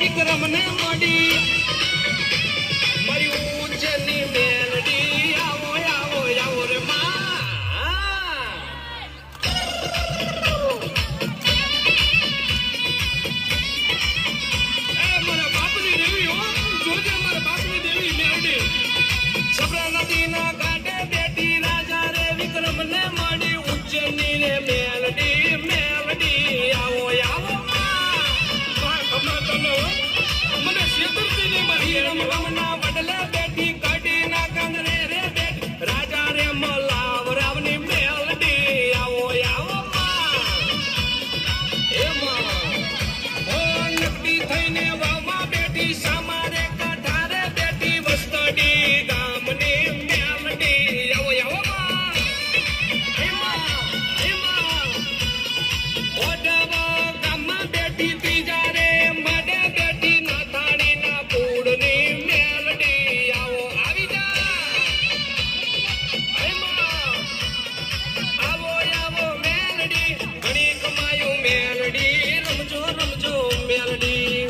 વિક્રમ ને મોડી મારી ઉજ્જૈનની મેલડી આવો આવો આવો રે મારા બાપની દેવી હો જોજે મારા બાપની દેવી મેલડી સબરા નદીના કાંઠે બેઠી રાજા રે વિક્રમ ને મોડી ઉજ્જૈનની રે મેલડી મેલડી આવો આવો મને શેતરતી ને મારી રમના વડલે બેઠી કાઢી ના કાંગરે રે બેઠી રાજા રે મલાવ રાવની મેલડી આવો આવો ઓ નકડી થઈને વાવમાં બેઠી સામારે કાંઠારે બેઠી વસ્તડી ગામની મેલડી આવો ઓડવા ગામમાં બેઠી ત્રીજા રે મડે બેઠી નથાણીના પૂડની મેલડી આવો આવી જા આવો આવો મેલડી ઘણી કમાયું મેલડી રમજો રમજો મેલડી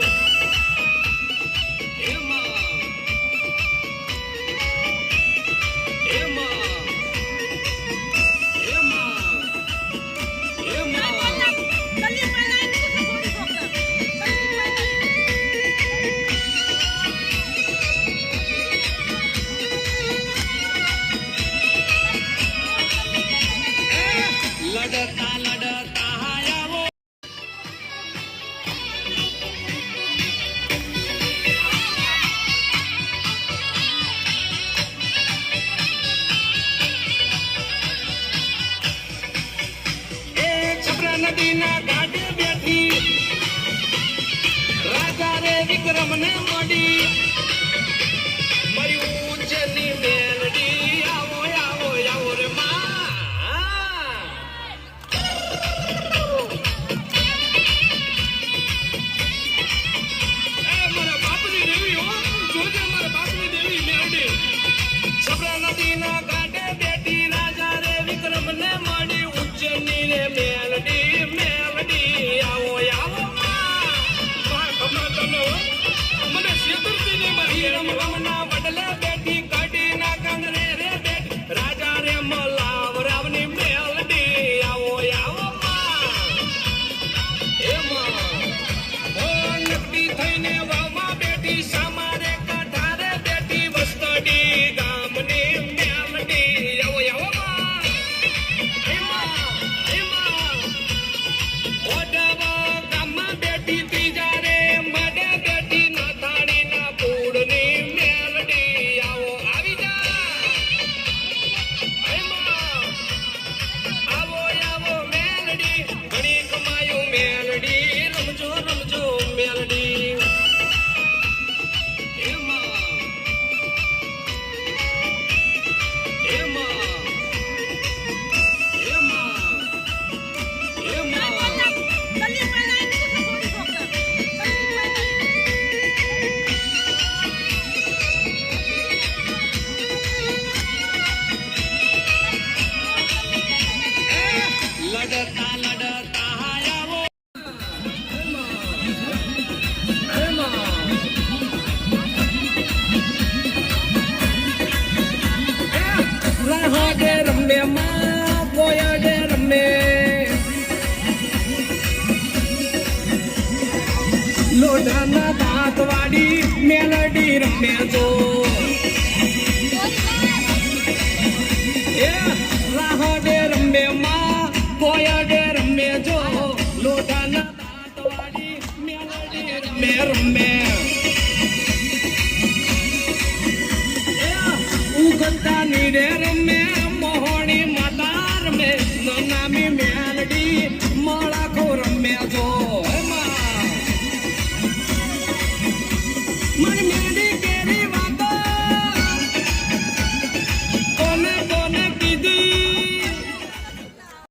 લડતા લડતા આવો એ છપરા નદીના ઘાટે બેઠી રાજા રે વિક્રમ ને મોડી મારી ઉજ્જૈનની મેલડી આવો આવો આવો રે મારા બાપની દેવી હો જોજે મારા બાપની દેવી મેલડી સબરા નદીના કાંઠે બેઠી રાજા રે વિક્રમ ને મોડી ઉજ્જૈનની રે મેલડી મેલડી આવો આવો મને શેતરતી ને મારી રમના વડલે બેઠી કાઢી ના કાંગરે રે બેઠી રાજા રે મલાવ રાવની મેલડી આવો આવો નકડી થઈને વાવમાં બેઠી સામારે કાંઠારે બેઠી વસ્તડી ગામની મેલડી આવો ઓડવા ગામમાં બેઠી ત્રીજા રે મડે બેઠી નથાણીના પૂડની મેલડી આવો આવી જા આવો આવો મેલડી ઘણી કમાયું મેલડી રમજો રમજો મેલડી લડતા લડતા આવો રાહડે રમે માં કોયડે રમે લોઢાના દાંત વાળી મેલડી રમે જો રાહડે રમે માં કોયડે રમે જો લોઢાના દાંત વાળી મેલડી રમે રમે ઉગતા નીડે રમે મોહણી માતા રમે નામી મેલડી